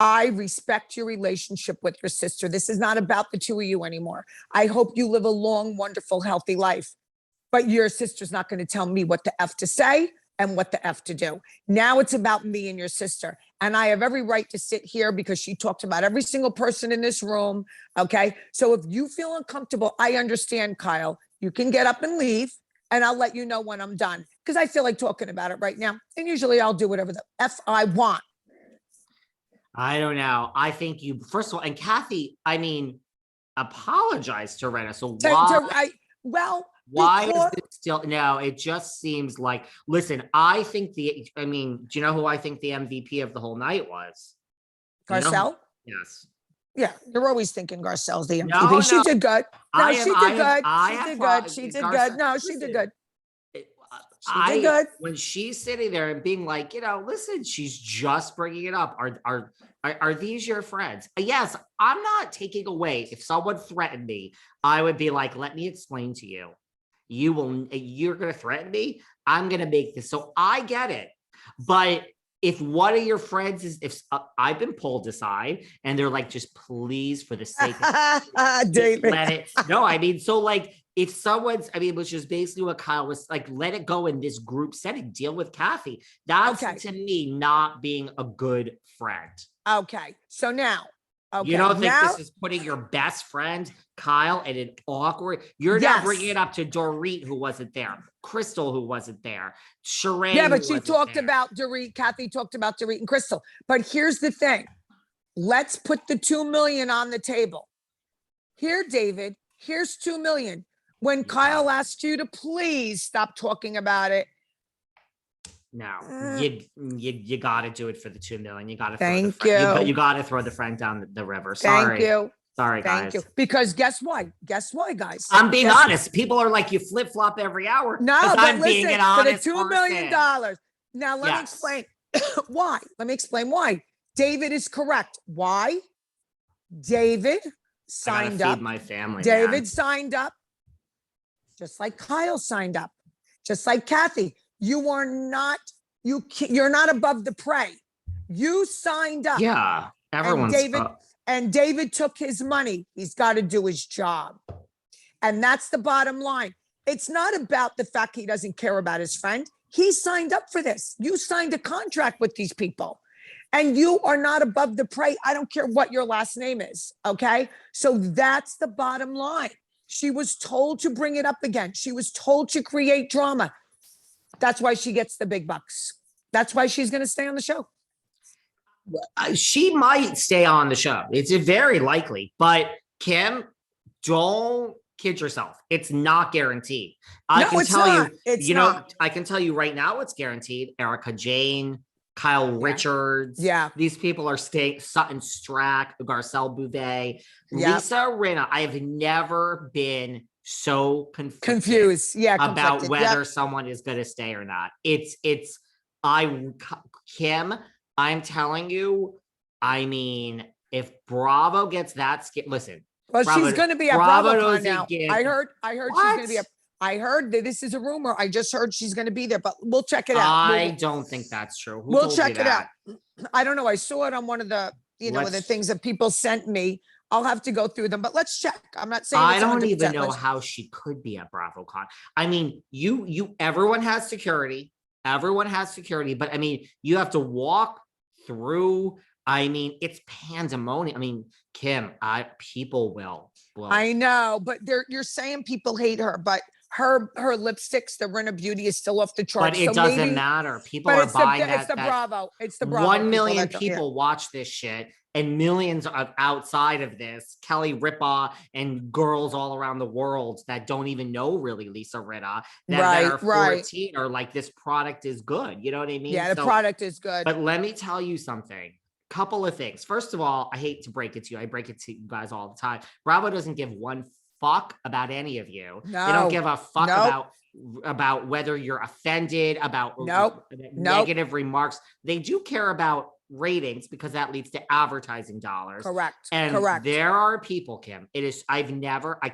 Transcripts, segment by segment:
I respect your relationship with your sister. This is not about the two of you anymore. I hope you live a long, wonderful, healthy life. But your sister's not going to tell me what the F to say and what the F to do. Now it's about me and your sister. And I have every right to sit here because she talked about every single person in this room. Okay. So if you feel uncomfortable, I understand, Kyle. You can get up and leave, and I'll let you know when I'm done because I feel like talking about it right now. And usually I'll do whatever the F I want. I don't know. I think you, first of all, and Kathy, I mean, apologize to Rinna. So why? Why is this still? No, it just seems like, listen, I mean, do you know who I think the MVP of the whole night was? Garcelle? Yes. Yeah, you're always thinking Garcelle's the MVP. No, she did good. No, she did good. She did good. No, she did good. She did good. When she's sitting there and being like, listen, she's just bringing it up. Are these your friends? Yes, I'm not taking away. If someone threatened me, I would be like, let me explain to you. You're going to threaten me. I'm going to make this. So I get it. But if one of your friends if I've been pulled aside and they're like, just please, for the sake of David. let it. No, I mean, so like, if someone's, which is basically what Kyle was like, let it go in this group setting, deal with Kathy. That's to me not being a good friend. Okay. So now, you don't think this is putting your best friend, Kyle, in an awkward, you're not bringing it up to Dorit, who wasn't there, Crystal, who wasn't there, Sheree. Yeah, but she talked about Dorit, Kathy talked about Dorit and Crystal. But here's the thing. Let's put the 2 million on the table. Here, David, here's 2 million. When Kyle asked you to please stop talking about it. No, you got to do it for the 2 million. You got to thank you. You got to throw the friend down the river. Sorry. Thank you. Sorry, guys. Thank you. Because guess why? Guess why, guys? I'm being honest. People are like, you flip flop every hour. No, but I'm listen, being an honest for the $2 million. Now let me explain why. Let me explain why. David is correct. Why? David signed up. Feed my family. David signed up. Just like Kyle signed up, just like Kathy. You're not above the prey. You signed up. Yeah, everyone's and David took his money. He's got to do his job. And that's the bottom line. It's not about the fact he doesn't care about his friend. He signed up for this. You signed a contract with these people. And you are not above the prey. I don't care what your last name is. Okay. So that's the bottom line. She was told to bring it up again. She was told to create drama. That's why she gets the big bucks. That's why she's going to stay on the show. She might stay on the show. It's very likely. But Kim, don't kid yourself. It's not guaranteed. I can tell you right now it's guaranteed. Erika, Jayne, Kyle Richards. Yeah. These people are staying. Sutton Strack, Garcelle Bouvet, Lisa Rinna. I have never been so confused. About whether someone is going to stay or not. Kim, I'm telling you, I mean, if Bravo gets that listen. Well, she's going to be at BravoCon now. I heard she's going to be I heard that this is a rumor. I just heard she's going to be there, but we'll check it out. I don't think that's true. We'll check it out. I don't know. I saw it on one of the, the things that people sent me. I'll have to go through them, but let's check. I'm not saying I don't even know how she could be at BravoCon. I mean, everyone has security. Everyone has security, but I mean, you have to walk through. I mean, it's pandemonium. I mean, Kim, people will. I know, but you're saying people hate her, but her lipsticks, the Rinna Beauty, is still off the charts. But it doesn't matter. People are buying that. It's the Bravo. It's the Bravo. 1 million people watch this shit, and millions of outside of this, Kelly Ripa and girls all around the world that don't even know really Lisa Rinna, that are 14 are like, this product is good. You know what I mean? Yeah, the product is good. But let me tell you something. Couple of things. First of all, I hate to break it to you. I break it to you guys all the time. Bravo doesn't give one fuck about any of you. No, they don't give a fuck about whether you're offended, about negative remarks. They do care about ratings because that leads to advertising dollars. Correct. And there are people, Kim. I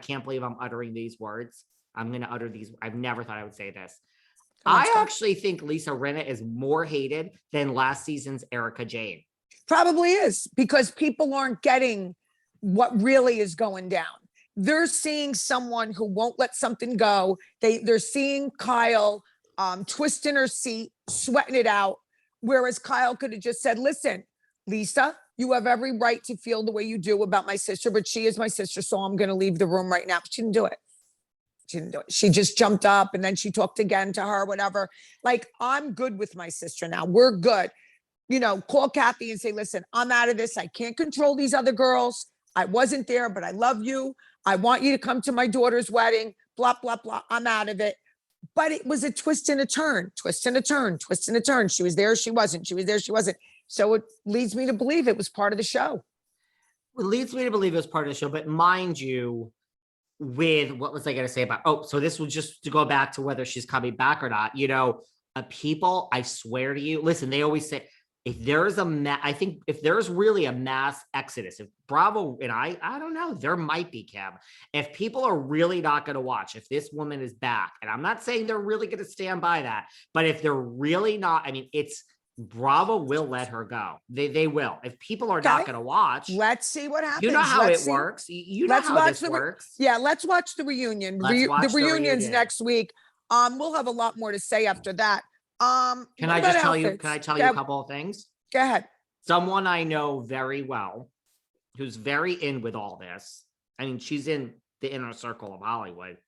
can't believe I'm uttering these words. I'm going to utter these. I've never thought I would say this. I actually think Lisa Rinna is more hated than last season's Erika Jayne. Probably is, because people aren't getting what really is going down. They're seeing someone who won't let something go. They're seeing Kyle twisting her seat, sweating it out. Whereas Kyle could have just said, listen, Lisa, you have every right to feel the way you do about my sister, but she is my sister, so I'm going to leave the room right now. But she didn't do it. She didn't do it. She just jumped up and then she talked again to her, whatever. Like, I'm good with my sister now. We're good. You know, call Kathy and say, listen, I'm out of this. I can't control these other girls. I wasn't there, but I love you. I want you to come to my daughter's wedding, blah, blah, blah. I'm out of it. But it was a twist and a turn, twist and a turn, twist and a turn. She was there, she wasn't. She was there, she wasn't. So it leads me to believe it was part of the show. It leads me to believe it was part of the show, but mind you, with what was I going to say about, oh, so this was just to go back to whether she's coming back or not. You know, people, I swear to you, listen, they always say, if there's I think if there's really a mass exodus, if Bravo, and I don't know, there might be, Kim, if people are really not going to watch, if this woman is back, and I'm not saying they're really going to stand by that, but if they're really not, I mean, it's Bravo will let her go. They will. If people are not going to watch, let's see what happens. You know how it works. You know how this works. Yeah, let's watch the reunion. The reunion's next week. We'll have a lot more to say after that. Can I just tell you? Can I tell you a couple of things? Go ahead. Someone I know very well, who's very in with all this. I mean, she's in the inner circle of Hollywood.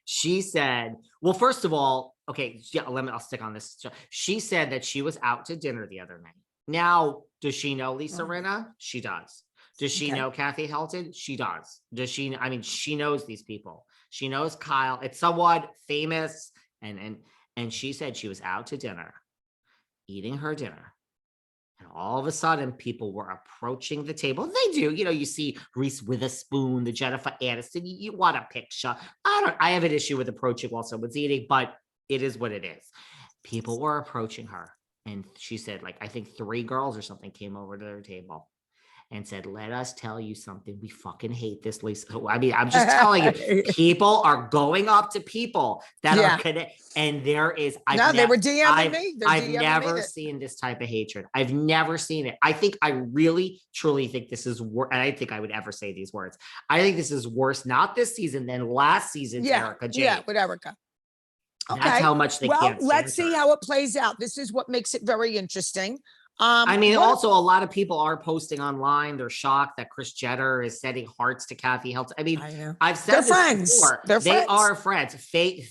She said, well, first of all, okay, yeah, I'll stick on this. She said that she was out to dinner the other night. Now, does she know Lisa Rinna? She does. Does she know Kathy Hilton? She does. Does she? I mean, she knows these people. She knows Kyle. It's somewhat famous, and she said she was out to dinner, eating her dinner. And all of a sudden, people were approaching the table. They do. You know, you see Reese Witherspoon, the Jennifer Aniston. You want a picture. I have an issue with approaching while someone's eating, but it is what it is. People were approaching her. And she said, like, I think 3 girls or something came over to their table and said, let us tell you something. We fucking hate this, Lisa. I mean, I'm just telling you, people are going up to people that are connected. And there is, they were DMing me. I've never seen this type of hatred. I've never seen it. I really, truly think this is worse. And I think I would ever say these words. I think this is worse, not this season, than last season's Erika Jayne. Yeah, with Erika. Okay. That's how much they can't. Well, let's see how it plays out. This is what makes it very interesting. I mean, also a lot of people are posting online. They're shocked that Kris Jenner is sending hearts to Kathy Hilton. I mean, I've said they're this friends. Before. They are friends. Faye,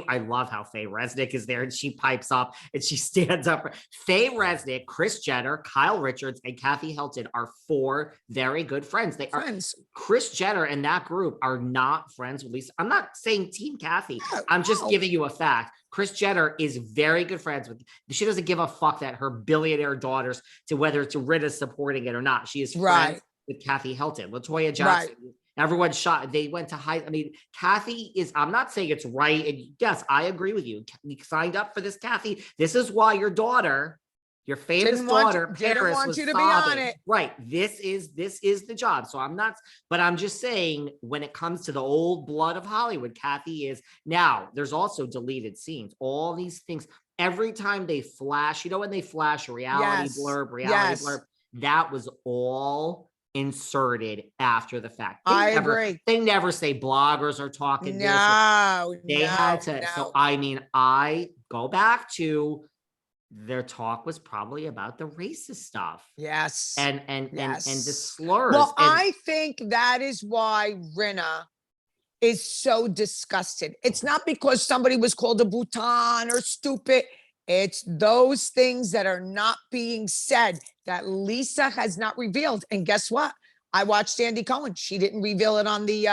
I love how Faye Resnick is there and she pipes up and she stands up. Faye Resnick, Kris Jenner, Kyle Richards, and Kathy Hilton are 4 very good friends. They are. Kris Jenner and that group are not friends with Lisa. I'm not saying Team Kathy. I'm just giving you a fact. Kris Jenner is very good friends with. She doesn't give a fuck that her billionaire daughters, to whether it's Rinna supporting it or not. She is friends with Kathy Hilton, LaToya Jackson. Everyone shot. They went to high. I mean, Kathy is. I'm not saying it's right. And yes, I agree with you. You signed up for this, Kathy. This is why your daughter, your famous daughter, Paris, was you to sobbing. Be on it. Right. This is the job. So I'm not. But I'm just saying, when it comes to the old blood of Hollywood, Kathy is. Now, there's also deleted scenes. All these things. Every time they flash, you know, when they flash a reality blurb, that was all inserted after the fact. I agree. They never say bloggers are talking. They had to. So I mean, I go back to their talk was probably about the racist stuff. Yes. And the slurs. Well, I think that is why Rinna is so disgusted. It's not because somebody was called a Bhutan or stupid. It's those things that are not being said that Lisa has not revealed. And guess what? I watched Andy Cohen. She didn't reveal it on the